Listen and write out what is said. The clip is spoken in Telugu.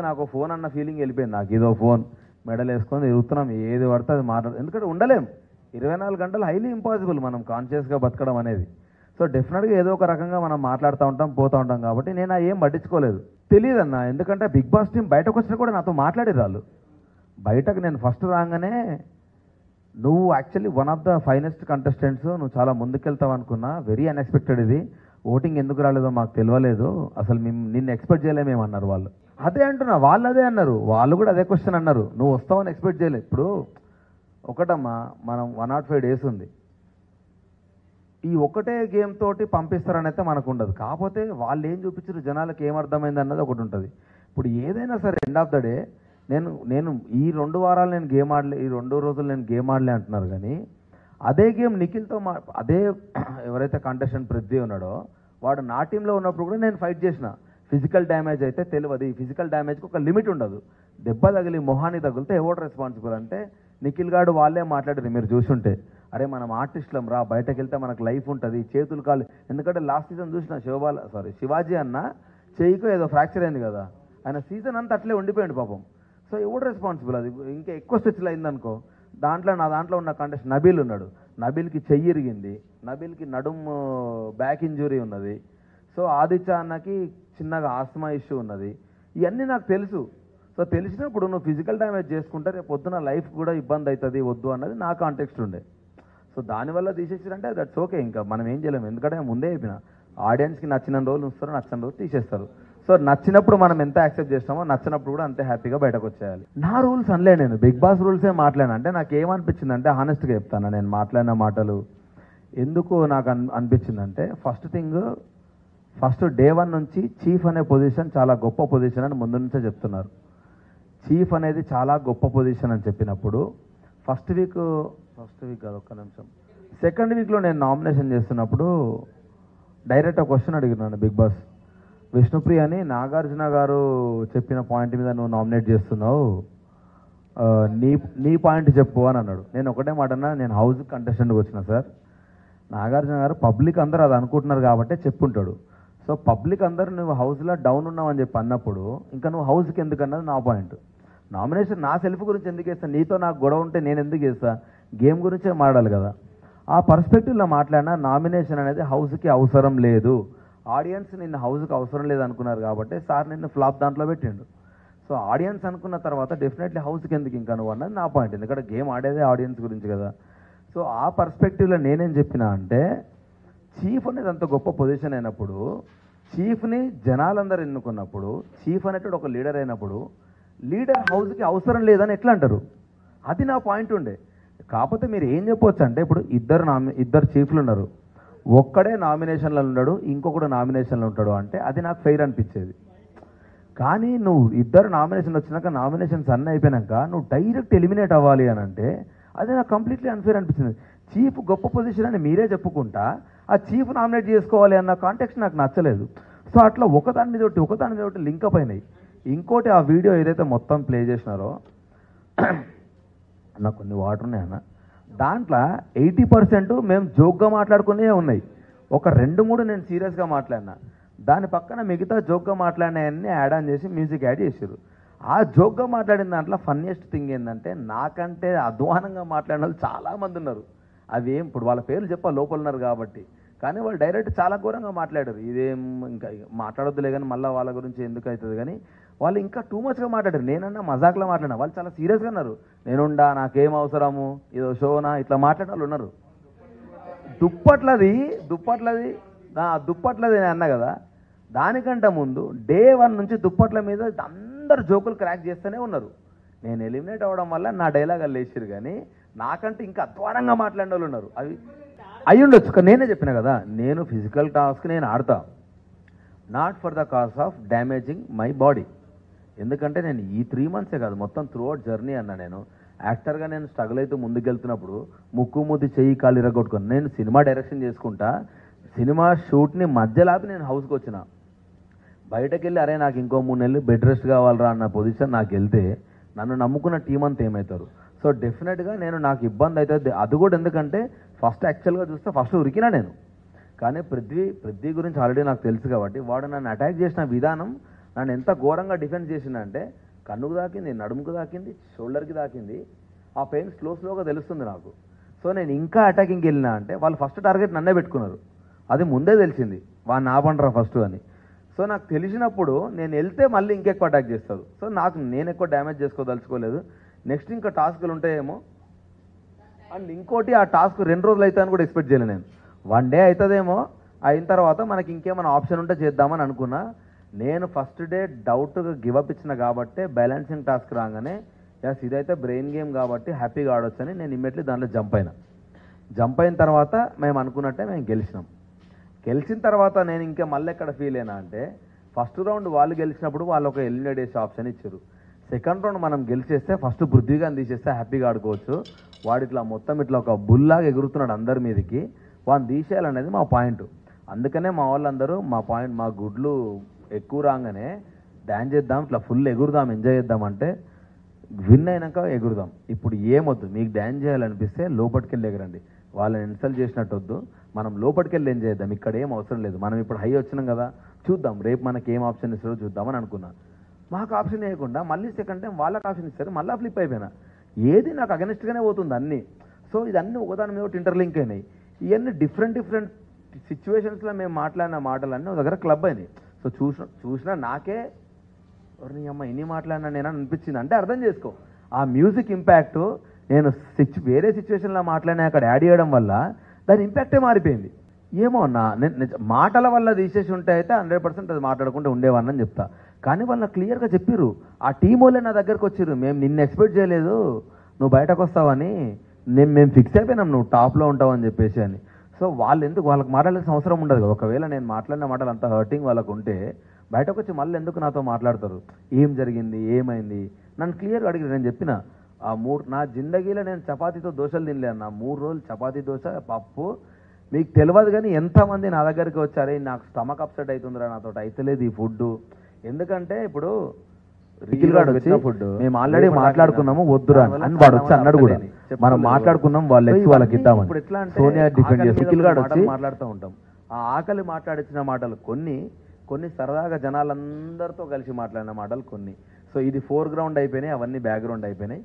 నాకు ఫోన్ అన్న ఫీలింగ్ వెళ్ళిపోయింది. నాకు ఏదో ఫోన్ మెడల్ వేసుకొని తిరుగుతున్నాం, ఏది పడితే అది మాట్లాడు. ఎందుకంటే ఉండలేం 24 గంటలు, హైలీ ఇంపాసిబుల్ మనం కాన్షియస్గా బతకడం అనేది. సో డెఫినెట్గా ఏదో ఒక రకంగా మనం మాట్లాడుతూ ఉంటాం, పోతూ ఉంటాం. కాబట్టి నేను ఏం పట్టించుకోలేదు. తెలియదన్న, ఎందుకంటే బిగ్ బాస్ టీం బయటకు వచ్చినా కూడా నాతో మాట్లాడేది వాళ్ళు. బయటకు నేను ఫస్ట్ రాగానే నువ్వు actually one of the finest contestants, నువ్వు చాలా ముందుకెళ్తావు అనుకున్నా, వెరీ అన్ఎక్స్పెక్టెడ్. ఇది ఓటింగ్ ఎందుకు రాలేదో మాకు తెలియలేదు, అసలు మేము నిన్ను ఎక్స్పెక్ట్ చేయలేమేమన్నారు వాళ్ళు. అదే అంటున్నా, వాళ్ళు అదే అన్నారు, వాళ్ళు కూడా అదే క్వశ్చన్ అన్నారు, నువ్వు వస్తావని ఎక్స్పెక్ట్ చేయలేదు. ఇప్పుడు ఒకటమ్మా, మనం 105 డేస్ ఉంది, ఈ ఒకటే గేమ్ తోటి పంపిస్తారని అయితే మనకు ఉండదు. కాకపోతే వాళ్ళు ఏం చూపించారు, జనాలకు ఏమర్థమైంది అన్నది ఒకటి ఉంటుంది. ఇప్పుడు ఏదైనా సరే ఎండ్ ఆఫ్ ద డే నేను ఈ 2 వారాలు నేను గేమ్ ఆడలే, ఈ 2 రోజులు నేను గేమ్ ఆడలే అంటున్నారు. కానీ అదే గేమ్ నిఖిల్తో అదే ఎవరైతే కంటెస్టెంట్ పృథ్వీ ఉన్నాడో వాడు నా టీంలో ఉన్నప్పుడు కూడా నేను ఫైట్ చేసిన. ఫిజికల్ డ్యామేజ్ అయితే తెలియదు, ఈ ఫిజికల్ డ్యామేజ్కి ఒక లిమిట్ ఉండదు. దెబ్బ తగిలి మొహానికి తగిలితే ఎవరు రెస్పాన్సిబుల్ అంటే నిఖిల్ గారు వాళ్ళే మాట్లాడారు. మీరు చూసుంటే, అరే మనం ఆర్టిస్టులం రా, బయటకు వెళ్తే మనకు లైఫ్ ఉంటుంది, చేతులు కాలు. ఎందుకంటే లాస్ట్ సీజన్ చూసిన శివాజీ అన్న చేయికో ఏదో ఫ్రాక్చర్ అయింది కదా, ఆయన సీజన్ అంతా అట్లే ఉండిపోయింది పాపం. సో ఎవడు రెస్పాన్సిబుల్? అది ఇంకా ఎక్కువ స్ట్రెచ్లు అయిందనుకో. నా దాంట్లో ఉన్న కంటెస్ట్ నబీల్ ఉన్నాడు, నబీల్కి చెయ్యి ఇరిగింది, నబీల్కి నడుము బ్యాక్ ఇంజురీ ఉన్నది. సో ఆదిత్య అన్నకి చిన్నగా ఆస్మా ఇష్యూ ఉన్నది. ఇవన్నీ నాకు తెలుసు. సో తెలిసినప్పుడు నువ్వు ఫిజికల్ డ్యామేజ్ చేసుకుంటే రేపు పొద్దున లైఫ్ కూడా ఇబ్బంది అవుతుంది, వద్దు అన్నది నా కాంటెక్స్ట్ ఉండే. సో దానివల్ల తీసేసారంటే దట్స్ ఓకే, ఇంకా మనం ఏం చేయలేము. ఎందుకంటే ముందే చెప్పిన, ఆడియన్స్కి నచ్చిన రోజులు ఉంచుతారు, నచ్చిన రోజు తీసేస్తారు. సో నచ్చినప్పుడు మనం ఎంత యాక్సెప్ట్ చేస్తామో, నచ్చినప్పుడు కూడా అంతే హ్యాపీగా బయటకు వచ్చేయాలి. నా రూల్స్ అనలే, నేను బిగ్ బాస్ రూల్సే మాట్లాడినా. అంటే నాకు ఏమనిపించింది అంటే, హానెస్ట్గా చెప్తాను, నేను మాట్లాడిన మాటలు ఎందుకు నాకు అనిపించిందంటే, ఫస్ట్ డే 1 నుంచి చీఫ్ అనే పొజిషన్ చాలా గొప్ప పొజిషన్ అని ముందు నుంచే చెప్తున్నారు. చీఫ్ అనేది చాలా గొప్ప పొజిషన్ అని చెప్పినప్పుడు ఫస్ట్ వీక్ కాదు, ఒక్క నిమిషం, సెకండ్ వీక్లో నేను నామినేషన్ చేస్తున్నప్పుడు డైరెక్ట్ ఒక క్వశ్చన్ అడిగినాను బిగ్ బాస్. విష్ణుప్రియ అని నాగార్జున గారు చెప్పిన పాయింట్ మీద నువ్వు నామినేట్ చేస్తున్నావు, నీ పాయింట్ చెప్పు అని అన్నాడు. నేను ఒకటే మాట అన్నా, నేను హౌస్ కంటెస్టెంట్కి వచ్చిన సార్, నాగార్జున గారు పబ్లిక్ అందరూ అది అనుకుంటున్నారు కాబట్టి చెప్పుంటాడు. సో పబ్లిక్ అందరూ నువ్వు హౌస్లో డౌన్ ఉన్నావు అని చెప్పి అన్నప్పుడు ఇంకా నువ్వు హౌస్కి ఎందుకు అన్నది నా పాయింట్. నామినేషన్ నా సెల్ఫ్ గురించి ఎందుకు వేస్తాను, నీతో నాకు గొడవ ఉంటే నేను ఎందుకు వేస్తా, గేమ్ గురించే మాట్లాడాలి కదా. ఆ పర్స్పెక్టివ్లో మాట్లాడినా నామినేషన్ అనేది హౌస్కి అవసరం లేదు, ఆడియన్స్ నిన్ను హౌస్కి అవసరం లేదు అనుకున్నారు కాబట్టి సార్ నిన్ను ఫ్లాప్ దాంట్లో పెట్టిండు. సో ఆడియన్స్ అనుకున్న తర్వాత డెఫినెట్లీ హౌస్కి ఎందుకు ఇంకా నువ్వు అన్నది నా పాయింట్. ఎందుకంటే గేమ్ ఆడేదే ఆడియన్స్ గురించి కదా. సో ఆ పర్స్పెక్టివ్లో నేనేం చెప్పినా అంటే, చీఫ్ అనేది అంత గొప్ప పొజిషన్ అయినప్పుడు, చీఫ్ని జనాలందరూ ఎన్నుకున్నప్పుడు, చీఫ్ అనేటువంటి ఒక లీడర్ అయినప్పుడు, లీడర్ హౌస్కి అవసరం లేదని ఎట్లా అంటారు? అది నా పాయింట్ ఉండే. కాకపోతే మీరు ఏం చెప్పవచ్చు అంటే, ఇప్పుడు ఇద్దరు చీఫ్లు ఉన్నారు, ఒక్కడే నామినేషన్లో ఉన్నాడు, ఇంకొకడు నామినేషన్లో ఉంటాడు అంటే అది నాకు ఫెయిర్ అనిపించేది. కానీ నువ్వు ఇద్దరు నామినేషన్ వచ్చినాక, నామినేషన్స్ అన్నీ అయిపోయినాక నువ్వు డైరెక్ట్ ఎలిమినేట్ అవ్వాలి అని అంటే అది నాకు కంప్లీట్లీ అన్ఫేర్ అనిపించింది. చీఫ్ గొప్ప పొజిషన్ అని మీరే చెప్పుకుంటా ఆ చీఫ్ నామినేట్ చేసుకోవాలి అన్న కాంటెక్స్ట్ నాకు నచ్చలేదు. సో అట్లా ఒకదాని మీద ఒకటి లింకప్ అయినాయి. ఇంకోటి, ఆ వీడియో ఏదైతే మొత్తం ప్లే చేసినారో, నాకు కొన్ని వాటర్ ఉన్నాయన్న, దాంట్లో 80% మేము జోక్గా మాట్లాడుకునే ఉన్నాయి, ఒక 2-3 నేను సీరియస్గా మాట్లాడినా. దాని పక్కన మిగతా జోక్గా మాట్లాడినవన్నీ యాడ్ ఆన్ చేసి మ్యూజిక్ యాడ్ చేసారు. ఆ జోక్గా మాట్లాడిన దాంట్లో ఫన్నీయెస్ట్ థింగ్ ఏంటంటే, నాకంటే అధ్వానంగా మాట్లాడిన వాళ్ళు చాలామంది ఉన్నారు. అవి ఏం ఇప్పుడు వాళ్ళ పేర్లు చెప్పాలి, లోపల ఉన్నారు కాబట్టి, కానీ వాళ్ళు డైరెక్ట్ చాలా ఘోరంగా మాట్లాడారు. ఇదేం ఇంకా మాట్లాడొద్దులే కానీ మళ్ళీ వాళ్ళ గురించి ఎందుకు అవుతుంది కానీ, వాళ్ళు ఇంకా టూ మచ్గా మాట్లాడారు. నేనన్నా మజాక్లో మాట్లాడినా, వాళ్ళు చాలా సీరియస్గా ఉన్నారు. నేనుండా, నాకేం అవసరము, ఏదో షోనా, ఇట్లా మాట్లాడిన వాళ్ళు ఉన్నారు. దుప్పట్లది నేను అన్నా కదా, దానికంటే ముందు డే 1 నుంచి దుప్పట్ల మీద అందరు జోకులు క్రాక్ చేస్తూనే ఉన్నారు. నేను ఎలిమినేట్ అవ్వడం వల్ల నా డైలాగ్ వాళ్ళు వేసారు, కానీ నాకంటే ఇంకా అధ్వానంగా మాట్లాడిన వాళ్ళు ఉన్నారు. అవి అయి ఉండొచ్చు. నేనే చెప్పిన కదా, నేను ఫిజికల్ టాస్క్ నేను ఆడతా, not for the cause of damaging my body. ఎందుకంటే నేను ఈ 3 monthsే కాదు, మొత్తం త్రూఅవుట్ జర్నీ అన్న. నేను యాక్టర్గా నేను స్ట్రగుల్ అయితే ముందుకెళ్తున్నప్పుడు ముక్కు ముద్ది చెయ్యి కాలు ఇరగొట్టుకుని నేను సినిమా డైరెక్షన్ చేసుకుంటా, సినిమా షూట్ని మధ్యలాపి నేను హౌస్కి వచ్చిన. బయటకు వెళ్ళి అరే నాకు ఇంకో 3 నెలలు బెడ్ రెస్ట్ కావాలరా అన్న పొజిషన్ నాకు వెళ్తే నన్ను నమ్ముకున్న టీం అంతా ఏమవుతారు? సో డెఫినెట్గా నాకు ఇబ్బంది అవుతుంది. అది కూడా ఎందుకంటే ఫస్ట్ యాక్చువల్గా చూస్తే ఫస్ట్ ఉరికినా నేను, కానీ పృథ్వీ గురించి ఆల్రెడీ నాకు తెలుసు కాబట్టి వాడు నన్ను అటాక్ చేసిన విధానం నన్ను ఎంత ఘోరంగా డిఫెన్స్ చేసిందంటే కన్నుకు దాకింది, నడుముకు దాకింది, షోల్డర్కి దాకింది. ఆ పెయిన్ స్లోగా తెలుస్తుంది నాకు. సో నేను ఇంకా అటాకింగ్కి వెళ్ళినా అంటే వాళ్ళు ఫస్ట్ టార్గెట్ నన్నే పెట్టుకున్నారు. అది ముందే తెలిసింది, వాడిని ఆపండ్రా ఫస్ట్ అని. సో నాకు తెలిసినప్పుడు నేను వెళ్తే మళ్ళీ ఇంకెక్కువ అటాక్ చేస్తారు. సో నేను ఎక్కువ డ్యామేజ్ చేసుకోదలుచుకోలేదు. నెక్స్ట్ ఇంకా టాస్కులు ఉంటాయేమో. అండ్ ఇంకోటి, ఆ టాస్క్ 2 రోజులు అవుతాయని కూడా ఎక్స్పెక్ట్ చేయలేదు నేను. 1 డే అవుతుందేమో, అయిన తర్వాత మనకి ఇంకేమైనా ఆప్షన్ ఉంటే చేద్దామని అనుకున్నా. నేను ఫస్ట్ డే డౌట్గా గివప్ ఇచ్చిన కాబట్టే బ్యాలెన్సింగ్ టాస్క్ రాగానే ఎస్ ఇదైతే బ్రెయిన్ గేమ్ కాబట్టి హ్యాపీగా ఆడొచ్చని నేను ఇమ్మీడియట్లీ దాంట్లో జంప్ అయిన తర్వాత మేము అనుకున్నట్టే మేము గెలిచిన తర్వాత నేను ఇంకా మళ్ళీ ఎక్కడ ఫీల్ అయినా అంటే, ఫస్ట్ రౌండ్ వాళ్ళు గెలిచినప్పుడు వాళ్ళు ఒక ఎలిమినేట్ చేసే ఆప్షన్ ఇచ్చారు. సెకండ్ రౌండ్ మనం గెలిచేస్తే ఫస్ట్ పృథ్వీగాని తీసేస్తే హ్యాపీగా ఆడుకోవచ్చు. వాడు ఇట్లా మొత్తం ఇట్లా ఒక బుల్లాగా ఎగురుతున్నాడు అందరి మీదకి, వాడిని తీసేయాలనేది మా పాయింట్. అందుకనే మా వాళ్ళందరూ మా గుడ్లు ఎక్కువ రాగానే డ్యాన్స్ చేద్దాం, ఇట్లా ఫుల్ ఎగురుదాం, ఎంజాయ్ చేద్దాం అంటే విన్ అయినాక ఎగురుదాం. ఇప్పుడు ఏమొద్దు, మీకు డ్యాన్స్ చేయాలనిపిస్తే లోపలికెళ్ళి ఎగరండి, వాళ్ళని ఇన్సల్ట్ చేసినట్టు వద్దు. మనం లోపలికెళ్ళి ఏం చేద్దాం, ఇక్కడ ఏం అవసరం లేదు. మనం ఇప్పుడు హై వచ్చినాం కదా, చూద్దాం రేపు మనకి ఏం ఆప్షన్ ఇస్తారో చూద్దామని అనుకున్నా. మాకు ఆప్షన్ ఇవ్వకుండా మళ్ళీ సెకండ్ టైం వాళ్ళకి ఆప్షన్ ఇస్తారు, మళ్ళీ ఫ్లిప్ అయిపోయినా. ఏది నాకు అగెనిస్ట్గానే పోతుంది అన్నీ. సో ఇదన్నీ ఒకదాని మీద ఒకటి ఇంటర్లింక్ అయినాయి. ఇవన్నీ డిఫరెంట్ సిచ్యువేషన్స్లో మేము మాట్లాడిన మాటలన్నీ ఒక దగ్గర క్లబ్ అయినాయి. సో చూసినా నాకే నీ అమ్మ ఇన్ని మాట్లాడినా నేను అనిపించింది. అంటే అర్థం చేసుకో, ఆ మ్యూజిక్ ఇంపాక్ట్ నేను వేరే సిచ్యువేషన్లో మాట్లాడినా అక్కడ యాడ్ చేయడం వల్ల దాని ఇంపాక్టే మారిపోయింది. ఏమో మాటల వల్ల తీసేసి ఉంటే అయితే 100% అది మాట్లాడకుండా ఉండేవాడిని అని చెప్తా. కానీ వాళ్ళు క్లియర్గా చెప్పిర్రు, ఆ టీం వాళ్ళే నా దగ్గరకు వచ్చిర్రు, మేము నిన్ను ఎక్స్పెక్ట్ చేయలేదు నువ్వు బయటకు వస్తావని, మేము ఫిక్స్ అయిపోయినాం నువ్వు టాప్లో ఉంటావు అని చెప్పేసి అని. సో వాళ్ళకి మాట్లాడాల్సిన అవసరం ఉండదు కదా. ఒకవేళ నేను మాట్లాడిన మాటలు అంత హర్టింగ్ వాళ్ళకు ఉంటే బయటకు వచ్చి మళ్ళీ ఎందుకు నాతో మాట్లాడతారు, ఏం జరిగింది, ఏమైంది, నన్ను క్లియర్గా అడిగి నేను చెప్పిన నా జిందగీలో నేను చపాతీతో దోశలు తినలేను. నా 3 రోజులు చపాతీ దోశ పప్పు. మీకు తెలియదు కానీ ఎంతమంది నా దగ్గరికి వచ్చారే నాకు స్టమక్ అప్సెట్ అవుతుందిరా, నాతో అయితలేదు ఈ ఫుడ్. ఎందుకంటే ఇప్పుడు రికిల్ గాడు వచ్చి ఫుడ్ మేము ఆల్రెడీ మాట్లాడుకున్నాము వద్దురా అని వాడు వచ్చి అన్నాడు కూడా, మనం మాట్లాడుకున్నాం వాళ్ళకి ఇద్దామని. ఇప్పుడు ఎట్లా అంటే సోనియా డిఫెండ్ చేసి రికిల్ గాడు వచ్చి మాట్లాడుతూ ఉంటాం. ఆ ఆకలి మాట్లాడించిన మాటలు కొన్ని సరదాగా జనాలందరితో కలిసి మాట్లాడిన మాటలు కొన్ని. సో ఇది ఫోర్ గ్రౌండ్ అయిపోయినాయి, అవన్నీ బ్యాక్గ్రౌండ్ అయిపోయినాయి.